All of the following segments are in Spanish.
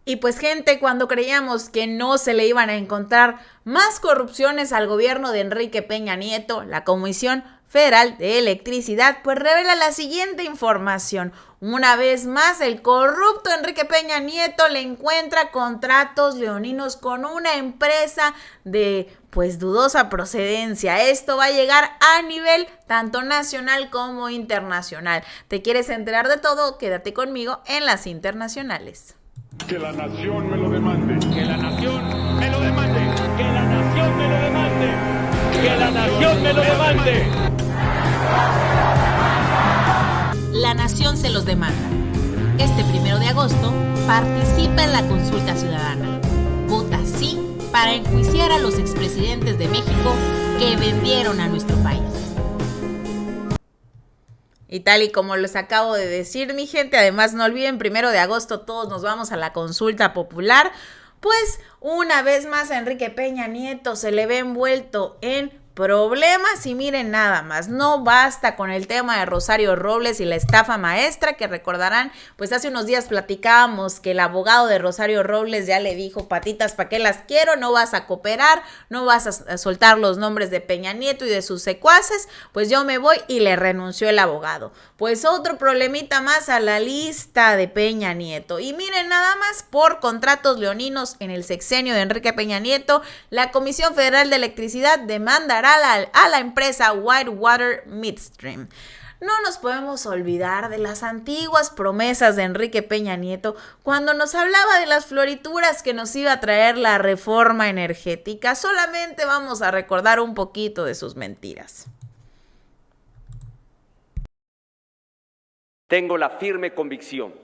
Y pues gente, cuando creíamos que no se le iban a encontrar más corrupciones al gobierno de Enrique Peña Nieto, la Comisión Federal de Electricidad pues revela la siguiente información. Una vez más, el corrupto Enrique Peña Nieto le encuentra contratos leoninos con una empresa de pues dudosa procedencia. Esto va a llegar a nivel tanto nacional como internacional. ¿Te quieres enterar de todo? Quédate conmigo en las internacionales. Que la nación me lo demande. Que la nación me lo demande. Que la nación me lo demande. Que la nación me lo demande. La nación se los demanda. Este 1 de agosto, participa en la consulta ciudadana. Vota sí para enjuiciar a los expresidentes de México que vendieron a nuestro país. Y tal y como les acabo de decir, mi gente, además no olviden, 1 de agosto todos nos vamos a la consulta popular. Pues una vez más a Enrique Peña Nieto se le ve envuelto en problemas y miren nada más, no basta con el tema de Rosario Robles y la estafa maestra, que recordarán, pues hace unos días platicábamos que el abogado de Rosario Robles ya le dijo: patitas, ¿para qué las quiero? No vas a cooperar, no vas a soltar los nombres de Peña Nieto y de sus secuaces, pues yo me voy, y le renunció el abogado. Pues otro problemita más a la lista de Peña Nieto. Y miren nada más, por contratos leoninos en el sexenio de Enrique Peña Nieto, la Comisión Federal de Electricidad demandará a la empresa Whitewater Midstream. No nos podemos olvidar de las antiguas promesas de Enrique Peña Nieto cuando nos hablaba de las florituras que nos iba a traer la reforma energética. Solamente vamos a recordar un poquito de sus mentiras. Tengo la firme convicción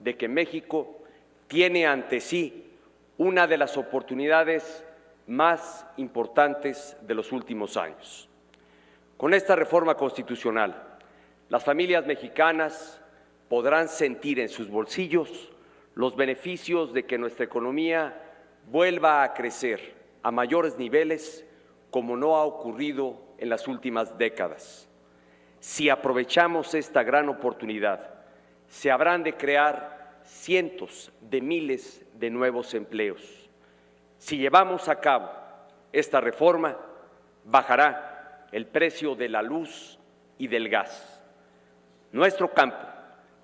de que México tiene ante sí una de las oportunidades más importantes de los últimos años. Con esta reforma constitucional, las familias mexicanas podrán sentir en sus bolsillos los beneficios de que nuestra economía vuelva a crecer a mayores niveles como no ha ocurrido en las últimas décadas. Si aprovechamos esta gran oportunidad, se habrán de crear cientos de miles de nuevos empleos. Si llevamos a cabo esta reforma, bajará el precio de la luz y del gas. Nuestro campo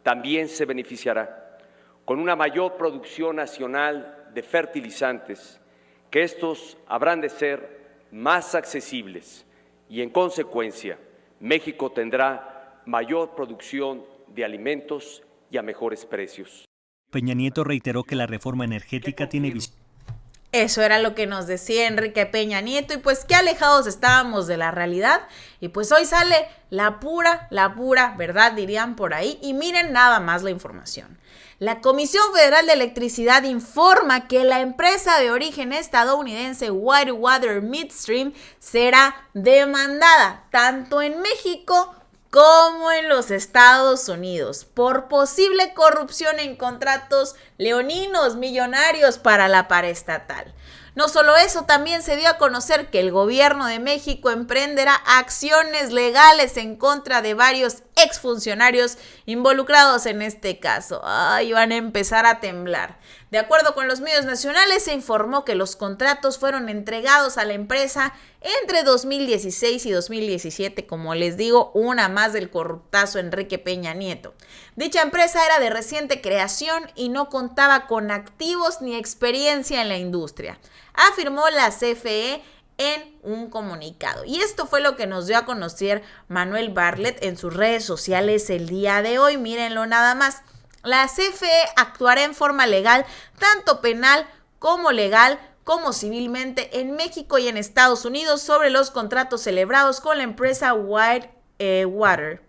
también se beneficiará con una mayor producción nacional de fertilizantes, que estos habrán de ser más accesibles y, en consecuencia, México tendrá mayor producción de alimentos y a mejores precios. Peña Nieto reiteró que la reforma energética tiene visión. Eso era lo que nos decía Enrique Peña Nieto, y pues qué alejados estábamos de la realidad. Y pues hoy sale la pura verdad, dirían por ahí. Y miren nada más la información. La Comisión Federal de Electricidad informa que la empresa de origen estadounidense Whitewater Midstream será demandada tanto en México como en los Estados Unidos por posible corrupción en contratos leoninos millonarios para la paraestatal. No solo eso, también se dio a conocer que el gobierno de México emprenderá acciones legales en contra de varios exfuncionarios involucrados en este caso. Ay, van a empezar a temblar. De acuerdo con los medios nacionales, se informó que los contratos fueron entregados a la empresa entre 2016 y 2017, como les digo, una más del corruptazo Enrique Peña Nieto. Dicha empresa era de reciente creación y no contaba con activos ni experiencia en la industria, afirmó la CFE en un comunicado. Y esto fue lo que nos dio a conocer Manuel Bartlett en sus redes sociales el día de hoy. Mírenlo nada más. La CFE actuará en forma legal, tanto penal como legal, como civilmente, en México y en Estados Unidos sobre los contratos celebrados con la empresa Whitewater.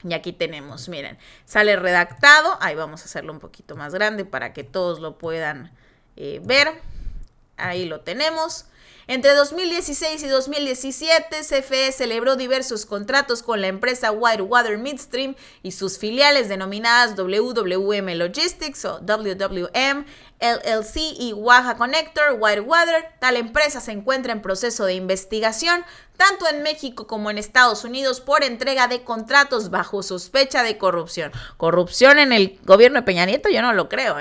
Y aquí tenemos, miren, sale redactado. Ahí vamos a hacerlo un poquito más grande para que todos lo puedan ver. Ahí lo tenemos. Entre 2016 y 2017, CFE celebró diversos contratos con la empresa Whitewater Midstream y sus filiales denominadas WWM Logistics o WWM, LLC y Waha Connector Whitewater. Tal empresa se encuentra en proceso de investigación tanto en México como en Estados Unidos, por entrega de contratos bajo sospecha de corrupción. Corrupción en el gobierno de Peña Nieto, yo no lo creo,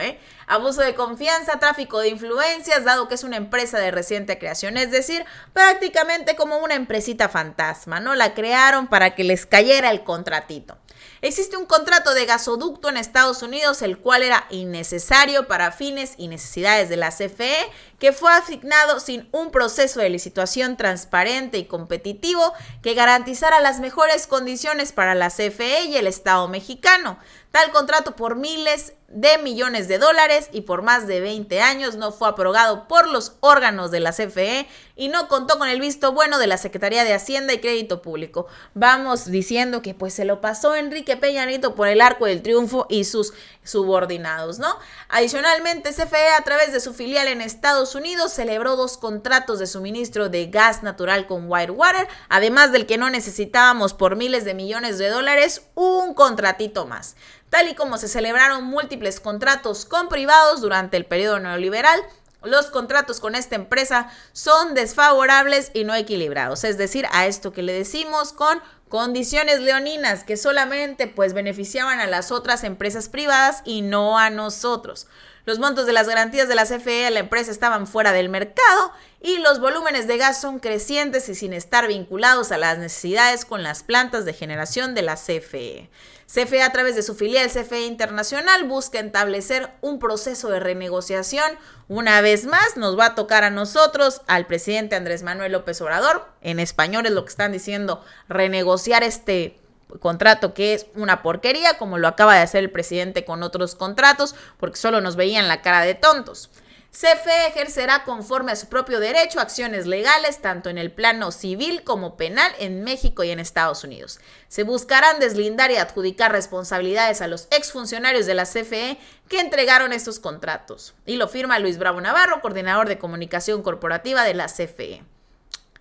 Abuso de confianza, tráfico de influencias, dado que es una empresa de reciente creación, es decir, prácticamente como una empresita fantasma, ¿no? La crearon para que les cayera el contratito. Existe un contrato de gasoducto en Estados Unidos, el cual era innecesario para fines y necesidades de la CFE, que fue asignado sin un proceso de licitación transparente y competitivo que garantizara las mejores condiciones para la CFE y el Estado mexicano. Tal contrato por miles de millones de dólares y por más de 20 años no fue aprobado por los órganos de la CFE y no contó con el visto bueno de la Secretaría de Hacienda y Crédito Público. Vamos diciendo que pues se lo pasó Enrique Peña Nieto por el arco del triunfo y sus subordinados, ¿no? Adicionalmente, CFE a través de su filial en Estados Unidos celebró 2 contratos de suministro de gas natural con Whitewater, además del que no necesitábamos por miles de millones de dólares, un contratito más. Tal y como se celebraron múltiples contratos con privados durante el periodo neoliberal, los contratos con esta empresa son desfavorables y no equilibrados, es decir, a esto que le decimos con condiciones leoninas que solamente pues beneficiaban a las otras empresas privadas y no a nosotros. Los montos de las garantías de la CFE a la empresa estaban fuera del mercado y los volúmenes de gas son crecientes y sin estar vinculados a las necesidades con las plantas de generación de la CFE. CFE a través de su filial CFE Internacional busca establecer un proceso de renegociación. Una vez más nos va a tocar a nosotros, al presidente Andrés Manuel López Obrador, en español es lo que están diciendo, renegociar este contrato que es una porquería, como lo acaba de hacer el presidente con otros contratos, porque solo nos veían la cara de tontos. CFE ejercerá conforme a su propio derecho acciones legales tanto en el plano civil como penal en México y en Estados Unidos. Se buscarán deslindar y adjudicar responsabilidades a los exfuncionarios de la CFE que entregaron estos contratos. Y lo firma Luis Bravo Navarro, coordinador de comunicación corporativa de la CFE.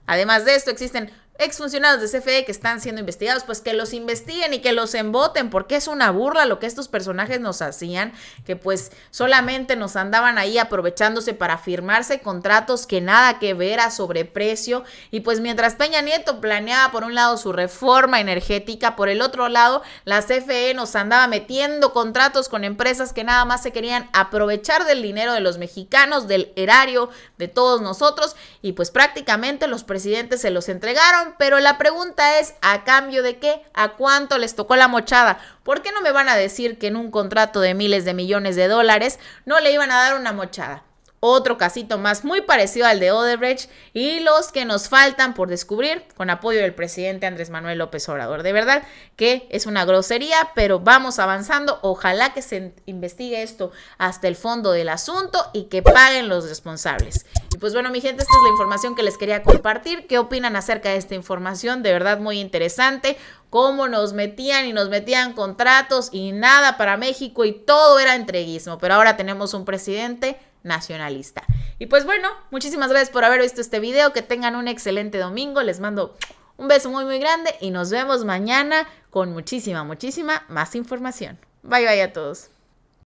Además de esto, existen exfuncionarios de CFE que están siendo investigados, pues que los investiguen y que los emboten, porque es una burla lo que estos personajes nos hacían, que pues solamente nos andaban ahí aprovechándose para firmarse contratos que nada que ver a sobreprecio, y pues mientras Peña Nieto planeaba por un lado su reforma energética, por el otro lado la CFE nos andaba metiendo contratos con empresas que nada más se querían aprovechar del dinero de los mexicanos, del erario de todos nosotros, y pues prácticamente los presidentes se los entregaron. Pero la pregunta es, ¿a cambio de qué? ¿A cuánto les tocó la mochada? ¿Por qué no me van a decir que en un contrato de miles de millones de dólares no le iban a dar una mochada? Otro casito más muy parecido al de Odebrecht y los que nos faltan por descubrir con apoyo del presidente Andrés Manuel López Obrador. De verdad que es una grosería, pero vamos avanzando. Ojalá que se investigue esto hasta el fondo del asunto y que paguen los responsables. Y pues bueno, mi gente, esta es la información que les quería compartir. ¿Qué opinan acerca de esta información? De verdad muy interesante. Cómo nos metían y nos metían contratos y nada para México y todo era entreguismo. Pero ahora tenemos un presidente nacionalista. Y pues bueno, muchísimas gracias por haber visto este video. Que tengan un excelente domingo. Les mando un beso muy grande y nos vemos mañana con muchísima más información. Bye a todos.